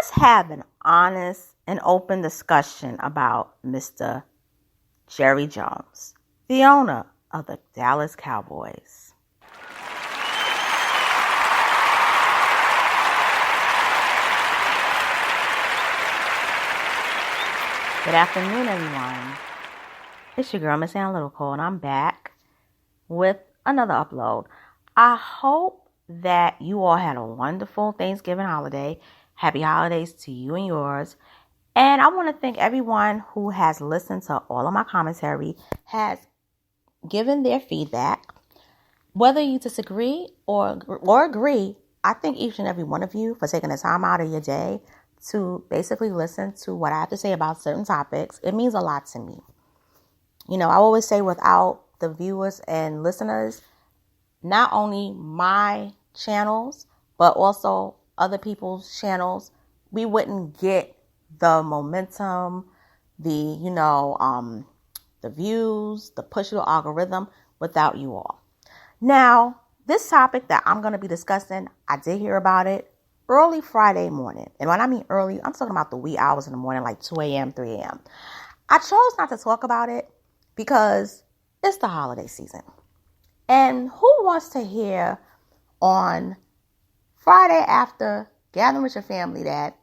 let's have an honest and open discussion about Mr. Jerry Jones, the owner of the Dallas Cowboys. Good afternoon, everyone. It's your girl, Miss Analytical, and I'm back with another upload. I hope that you all had a wonderful Thanksgiving holiday. Happy holidays to you and yours. And I want to thank everyone who has listened to all of my commentary, has given their feedback. Whether you disagree or agree, I thank each and every one of you for taking the time out of your day to basically listen to what I have to say about certain topics. It means a lot to me. You know, I always say without the viewers and listeners, not only my channels, but also other people's channels, we wouldn't get the momentum, the views, the push of the algorithm without you all. Now, this topic that I'm going to be discussing, I did hear about it early Friday morning. And when I mean early, I'm talking about the wee hours in the morning, like 2 a.m., 3 a.m. I chose not to talk about it because it's the holiday season. And who wants to hear on Friday after gathering with your family that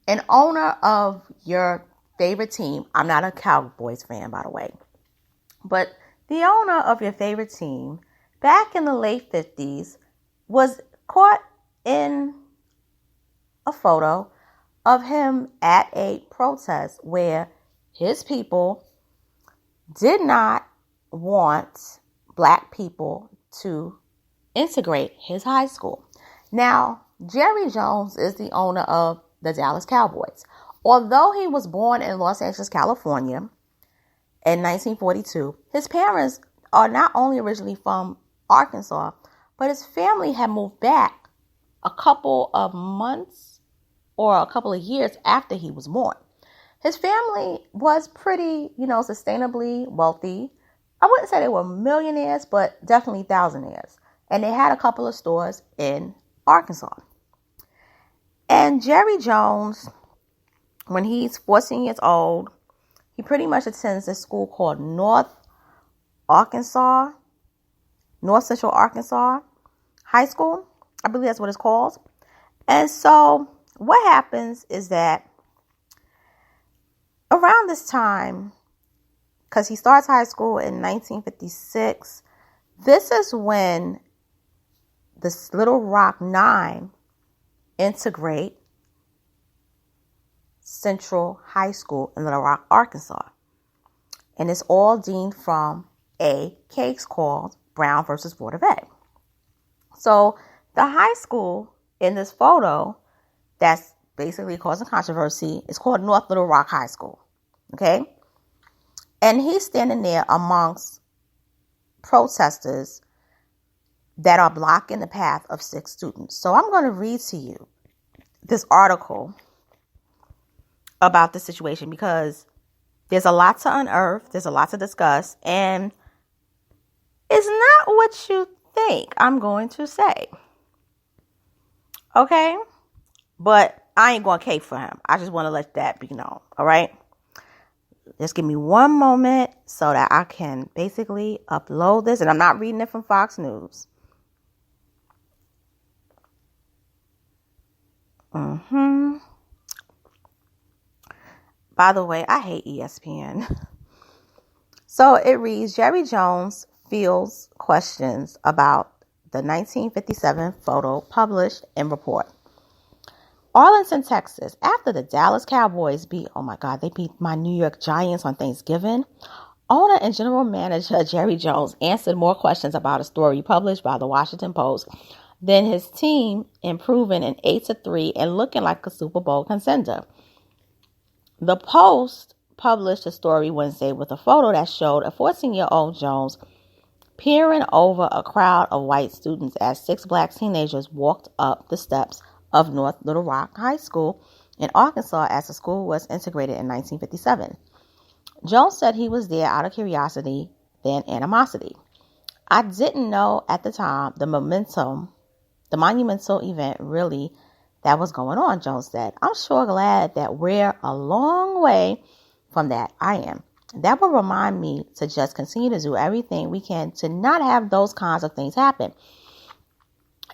an owner of your favorite team, I'm not a Cowboys fan, by the way, but the owner of your favorite team back in the late 50s was caught in a photo of him at a protest where his people did not want black people to integrate his high school. Now, Jerry Jones is the owner of the Dallas Cowboys. Although he was born in Los Angeles, California in 1942, his parents are not only originally from Arkansas, but his family had moved back a couple of months or a couple of years after he was born. His family was pretty, sustainably wealthy. I wouldn't say they were millionaires, but definitely thousandaires. And they had a couple of stores in Arkansas. And Jerry Jones, when he's 14 years old, he pretty much attends this school called North Central Arkansas High School. I believe that's what it's called. And so what happens is that around this time, because he starts high school in 1956, this is when the Little Rock Nine integrate Central High School in Little Rock, Arkansas. And it's all deemed from a case called Brown versus Board of Ed. So the high school in this photo that's basically causing controversy is called North Little Rock High School. Okay? And he's standing there amongst protesters that are blocking the path of 6 students. So I'm going to read to you this article about the situation because there's a lot to unearth, there's a lot to discuss, and it's not what you think I'm going to say. Okay? But I ain't going to cape for him. I just want to let that be known. All right? Just give me one moment so that I can basically upload this. And I'm not reading it from Fox News. By the way, I hate ESPN. So it reads, Jerry Jones fields questions about the 1957 photo published in report. Arlington, Texas. After the Dallas Cowboys beat my New York Giants on Thanksgiving, owner and general manager Jerry Jones answered more questions about a story published by the Washington Post than his team improving an 8-3 and looking like a Super Bowl contender. The Post published a story Wednesday with a photo that showed a 14-year-old Jones peering over a crowd of white students as 6 black teenagers walked up the steps of North Little Rock High School in Arkansas as the school was integrated in 1957. Jones said he was there out of curiosity than animosity. I didn't know at the time the monumental event really that was going on, Jones said. I'm sure glad that we're a long way from that. I am. That will remind me to just continue to do everything we can to not have those kinds of things happen.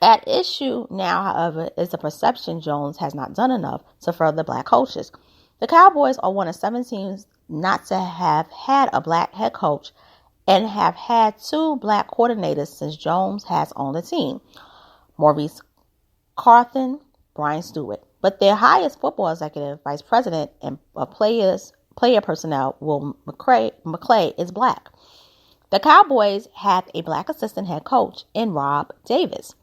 At issue now, however, is the perception Jones has not done enough to further black coaches. The Cowboys are one of 7 teams not to have had a black head coach and have had 2 black coordinators since Jones has owned the team, Maurice Carthen, Brian Stewart. But their highest football executive, vice president, and player personnel, Will McClay, is black. The Cowboys have a black assistant head coach in Rob Davis.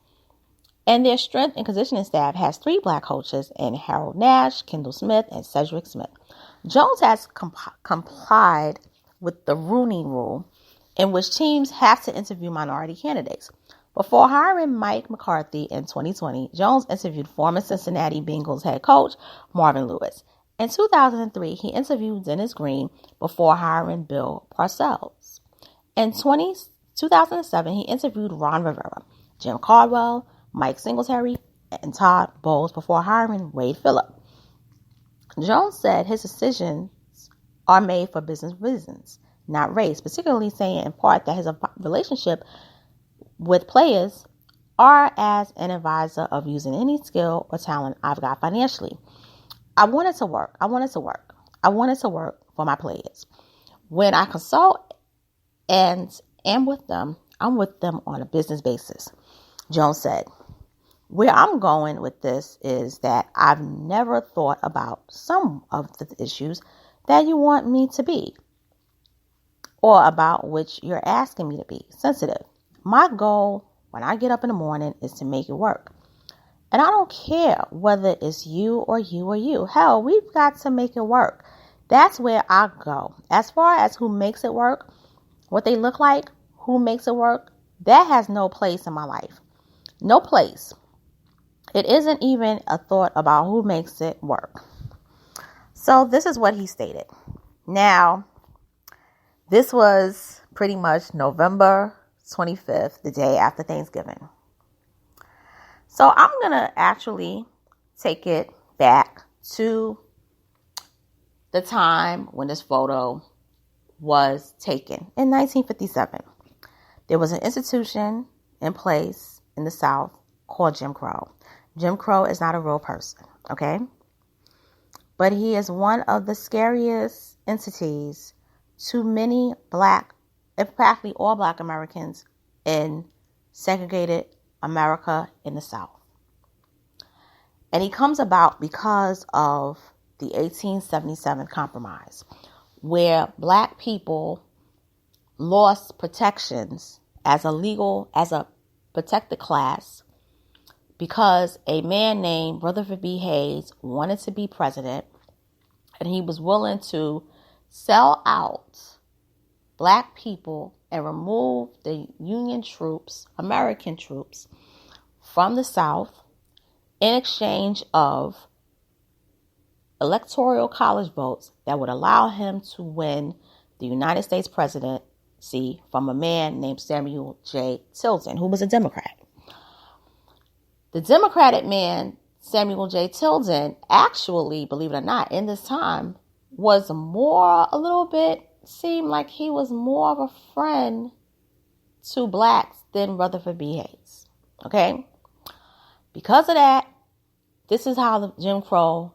And their strength and conditioning staff has 3 black coaches in Harold Nash, Kendall Smith, and Cedric Smith. Jones has complied with the Rooney Rule, in which teams have to interview minority candidates. Before hiring Mike McCarthy in 2020, Jones interviewed former Cincinnati Bengals head coach Marvin Lewis. In 2003, he interviewed Dennis Green before hiring Bill Parcells. In 2007, he interviewed Ron Rivera, Jim Caldwell, Mike Singletary, and Todd Bowles before hiring Wade Phillip. Jones said his decisions are made for business reasons, not race, particularly saying in part that his relationship with players are as an advisor of using any skill or talent I've got financially. I wanted to work for my players. When I consult and am with them, I'm with them on a business basis. Jones said, where I'm going with this is that I've never thought about some of the issues that you want me to be, or about which you're asking me to be sensitive. My goal when I get up in the morning is to make it work. And I don't care whether it's you or you or you. Hell, we've got to make it work. That's where I go. As far as who makes it work, what they look like, who makes it work, that has no place in my life. No place. It isn't even a thought about who makes it work. So this is what he stated. Now, this was pretty much November 25th, the day after Thanksgiving. So I'm going to actually take it back to the time when this photo was taken in 1957. There was an institution in place in the South called Jim Crow. Jim Crow is not a real person, okay? But he is one of the scariest entities to many black, in fact, all black Americans in segregated America in the South. And he comes about because of the 1877 Compromise, where black people lost protections as a protected class because a man named Rutherford B. Hayes wanted to be president, and he was willing to sell out black people and remove the Union troops, American troops, from the South in exchange of electoral college votes that would allow him to win the United States presidency from a man named Samuel J. Tilden, who was a Democrat. The Democratic man, Samuel J. Tilden, actually, believe it or not, in this time, seemed like he was more of a friend to blacks than Rutherford B. Hayes. Okay? Because of that, this is how the Jim Crow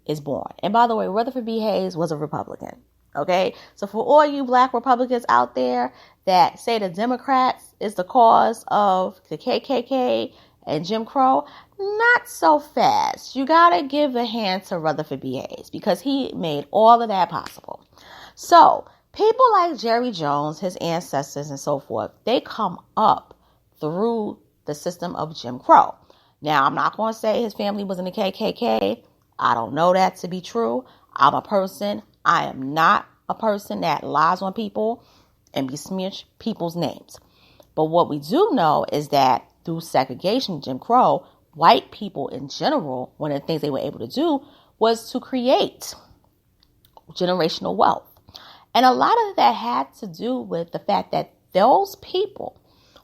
is born. And by the way, Rutherford B. Hayes was a Republican. Okay? So for all you black Republicans out there that say the Democrats is the cause of the KKK and Jim Crow, not so fast. You gotta give a hand to Rutherford B. Hayes because he made all of that possible. So people like Jerry Jones, his ancestors and so forth, they come up through the system of Jim Crow. Now, I'm not going to say his family was in the KKK. I don't know that to be true. I am not a person that lies on people and besmirch people's names. But what we do know is that through segregation, Jim Crow, white people in general, one of the things they were able to do was to create generational wealth. And a lot of that had to do with the fact that those people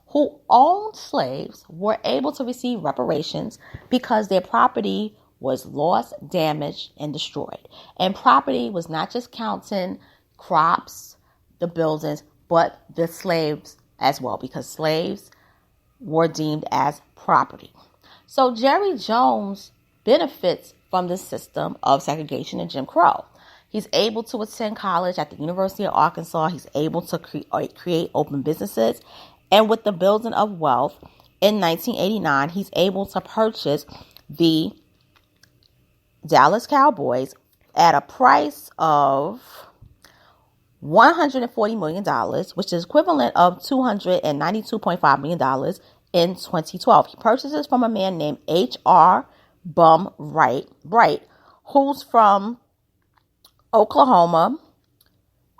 who owned slaves were able to receive reparations because their property was lost, damaged, and destroyed. And property was not just counting crops, the buildings, but the slaves as well, because slaves were deemed as property. So Jerry Jones benefits from the system of segregation and Jim Crow. He's able to attend college at the University of Arkansas. He's able to create open businesses. And with the building of wealth in 1989, he's able to purchase the Dallas Cowboys at a price of $140 million, which is equivalent of $292.5 million in 2012. He purchases from a man named H.R. Bum Bright, who's from Oklahoma,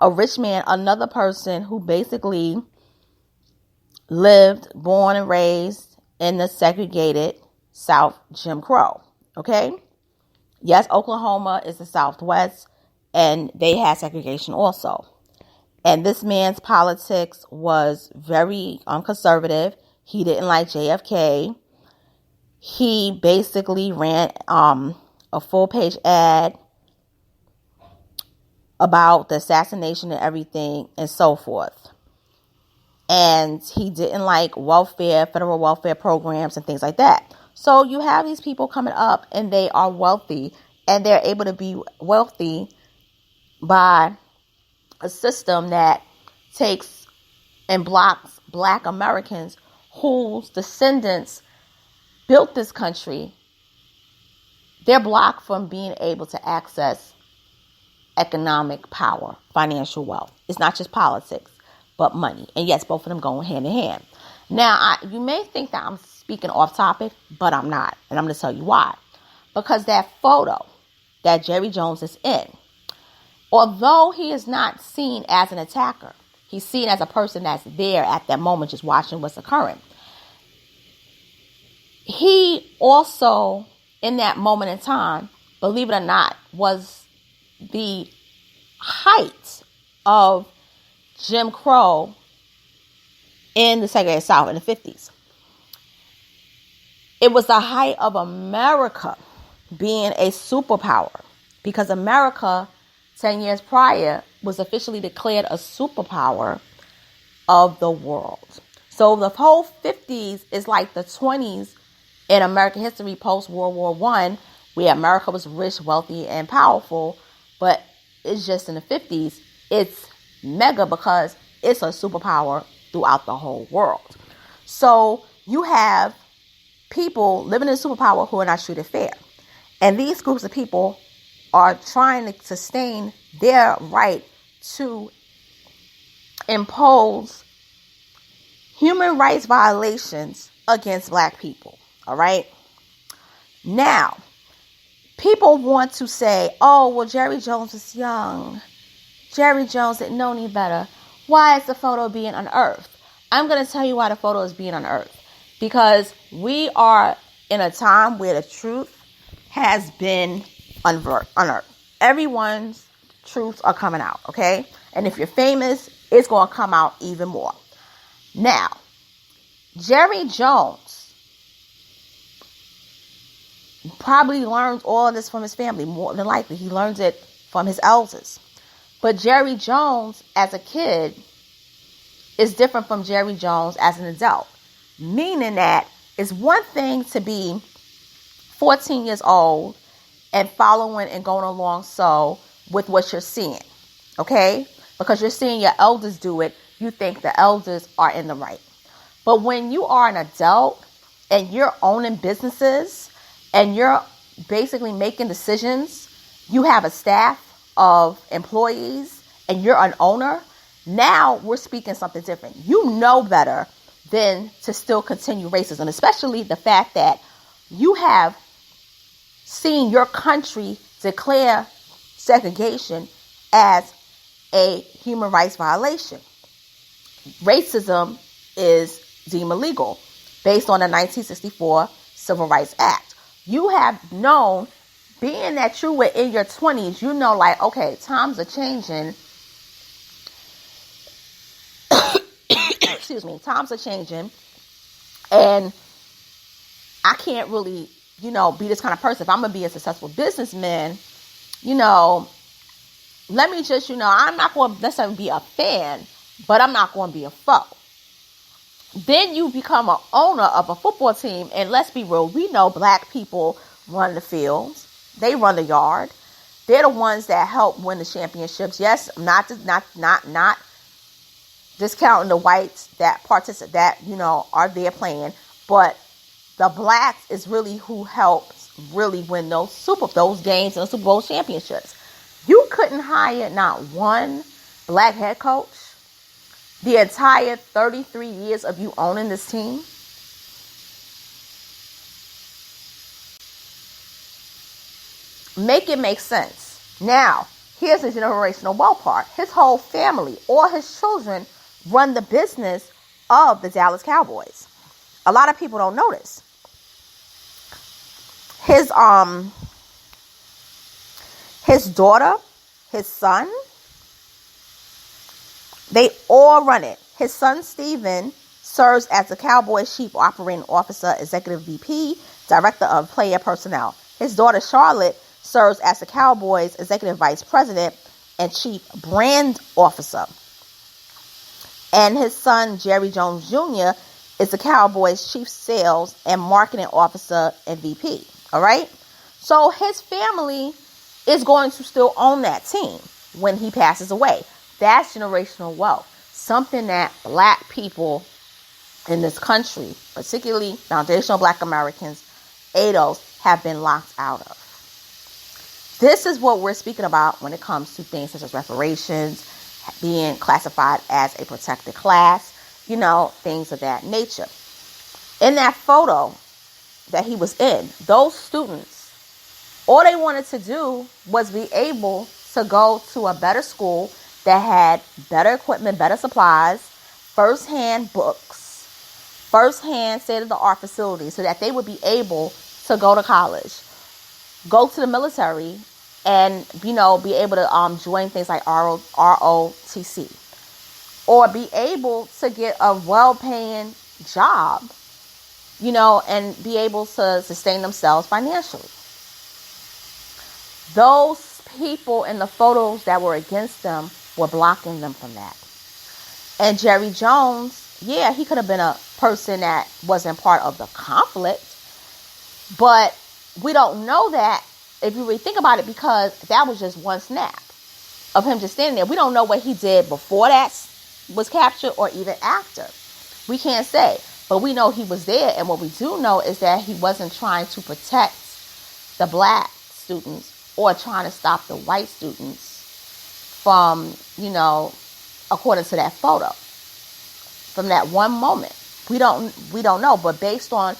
a rich man, another person who basically lived, born and raised in the segregated South, Jim Crow. Okay? Yes, Oklahoma is the Southwest, and they had segregation also. And this man's politics was very conservative. He didn't like JFK. He basically ran a full-page ad about the assassination and everything and so forth. And he didn't like welfare, federal welfare programs and things like that. So you have these people coming up and they are wealthy, and they're able to be wealthy by a system that takes and blocks Black Americans whose descendants built this country. They're blocked from being able to access economic power, financial wealth. It's not just politics, but money. And yes, both of them go hand in hand. Now, you may think that I'm speaking off topic, but I'm not. And I'm going to tell you why. Because that photo that Jerry Jones is in, although he is not seen as an attacker, he's seen as a person that's there at that moment just watching what's occurring. He also, in that moment in time, believe it or not, was the height of Jim Crow in the segregated South in the 50s. It was the height of America being a superpower, because America 10 years prior was officially declared a superpower of the world. So the whole 50s is like the 20s in American history post World War I, where America was rich, wealthy, and powerful. But it's just in the 50s, it's mega because it's a superpower throughout the whole world. So you have people living in a superpower who are not treated fair. And these groups of people are trying to sustain their right to impose human rights violations against Black people. All right? Now, people want to say, oh, well, Jerry Jones is young. Jerry Jones didn't know any better. Why is the photo being unearthed? I'm going to tell you why the photo is being unearthed. Because we are in a time where the truth has been unearthed. Everyone's truths are coming out, okay? And if you're famous, it's going to come out even more. Now, Jerry Jones probably learns all of this from his family. More than likely, he learns it from his elders. But Jerry Jones, as a kid, is different from Jerry Jones as an adult. Meaning that it's one thing to be 14 years old and following and going along with what you're seeing. Okay? Because you're seeing your elders do it, you think the elders are in the right. But when you are an adult and you're owning businesses and you're basically making decisions, you have a staff of employees and you're an owner, now we're speaking something different. You know better than to still continue racism, especially the fact that you have seen your country declare segregation as a human rights violation. Racism is deemed illegal based on the 1964 Civil Rights Act. You have known, being that you were in your 20s, you know, like, okay, times are changing. Excuse me, times are changing. And I can't really be this kind of person, if I'm going to be a successful businessman, let me just, I'm not going to necessarily be a fan, but I'm not going to be a foe. Then you become an owner of a football team, and let's be real, we know black people run the fields, they run the yard, they're the ones that help win the championships. Yes, not discounting the whites that participate, that are there playing, but the blacks is really who helps really win those games and Super Bowl championships. You couldn't hire not one black head coach the entire 33 years of you owning this team. Make it make sense. Now, here's the generational wealth part. His whole family, all his children, run the business of the Dallas Cowboys. A lot of people don't know this. His daughter, his son, they all run it. His son, Steven, serves as the Cowboys Chief Operating Officer, Executive VP, Director of Player Personnel. His daughter, Charlotte, serves as the Cowboys Executive Vice President and Chief Brand Officer. And his son, Jerry Jones Jr., is the Cowboys Chief Sales and Marketing Officer and VP. All right? So his family is going to still own that team when he passes away. That's generational wealth. Something that black people in this country, particularly foundational black Americans, ADOS, have been locked out of. This is what we're speaking about when it comes to things such as reparations, being classified as a protected class, things of that nature. In that photo that he was in, those students, all they wanted to do was be able to go to a better school that had better equipment, better supplies, first-hand books, first-hand state-of-the-art facilities, so that they would be able to go to college, go to the military, and, be able to join things like ROTC, or be able to get a well-paying job, and be able to sustain themselves financially. Those people in the photos that were against them were blocking them from that. And Jerry Jones, yeah, he could have been a person that wasn't part of the conflict, but we don't know that if you really think about it, because that was just one snap of him just standing there. We don't know what he did before that was captured or even after. We can't say, but we know he was there. And what we do know is that he wasn't trying to protect the black students or trying to stop the white students from, according to that photo, from that one moment. We don't know, but based on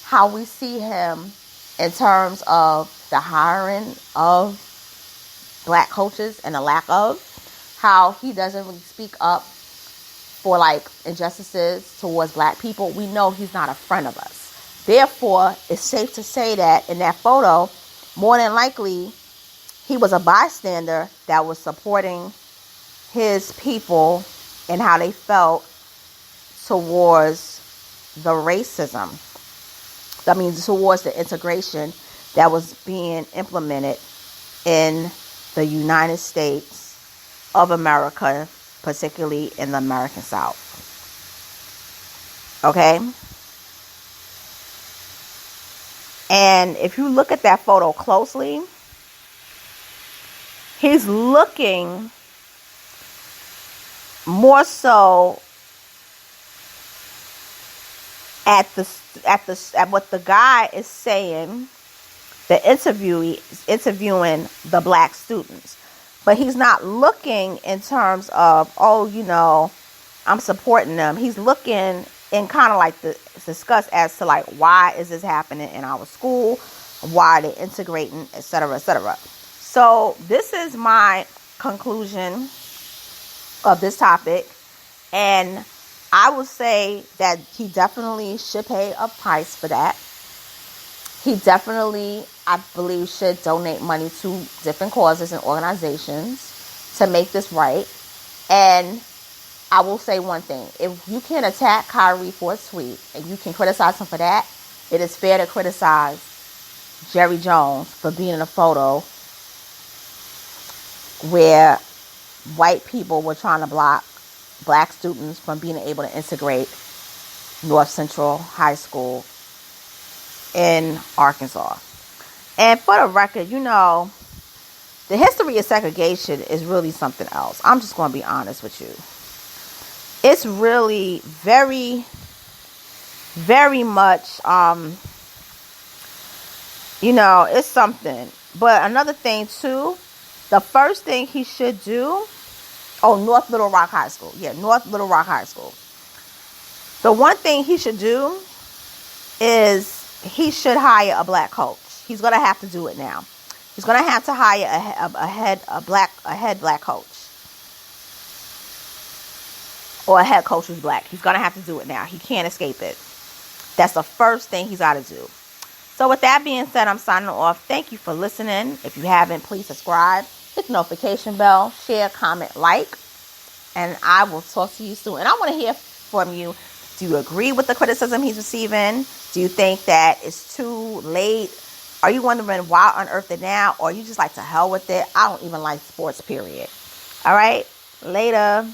how we see him in terms of the hiring of black coaches and the lack of, how he doesn't really speak up for injustices towards black people, we know he's not a friend of us. Therefore, it's safe to say that in that photo, more than likely, he was a bystander that was supporting his people and how they felt towards the racism. That means towards the integration that was being implemented in the United States of America, particularly in the American South. Okay? And if you look at that photo closely, he's looking more so at what the guy is saying, the interviewee is interviewing the black students. But he's not looking in terms of, I'm supporting them. He's looking in kind of the discuss as to why is this happening in our school? Why are they integrating, et cetera, et cetera. So this is my conclusion of this topic. And I would say that he definitely should pay a price for that. He definitely, I believe, should donate money to different causes and organizations to make this right. And I will say one thing. If you can attack Kyrie for a tweet and you can criticize him for that, it is fair to criticize Jerry Jones for being in a photo where white people were trying to block black students from being able to integrate North Central High School in Arkansas. And for the record, the history of segregation is really something else. I'm just going to be honest with you. It's really very, very much, it's something. But another thing, too, the first thing he should do, North Little Rock High School. Yeah, North Little Rock High School. The one thing he should do is he should hire a black coach. He's going to have to do it now. He's going to have to hire a head black coach. Or a head coach who's black. He's going to have to do it now. He can't escape it. That's the first thing he's got to do. So with that being said, I'm signing off. Thank you for listening. If you haven't, please subscribe. Hit the notification bell. Share, comment, like. And I will talk to you soon. And I want to hear from you. Do you agree with the criticism he's receiving? Do you think that it's too late? Are you wondering why on earth it now? Or you just like to hell with it? I don't even like sports, period. All right? Later.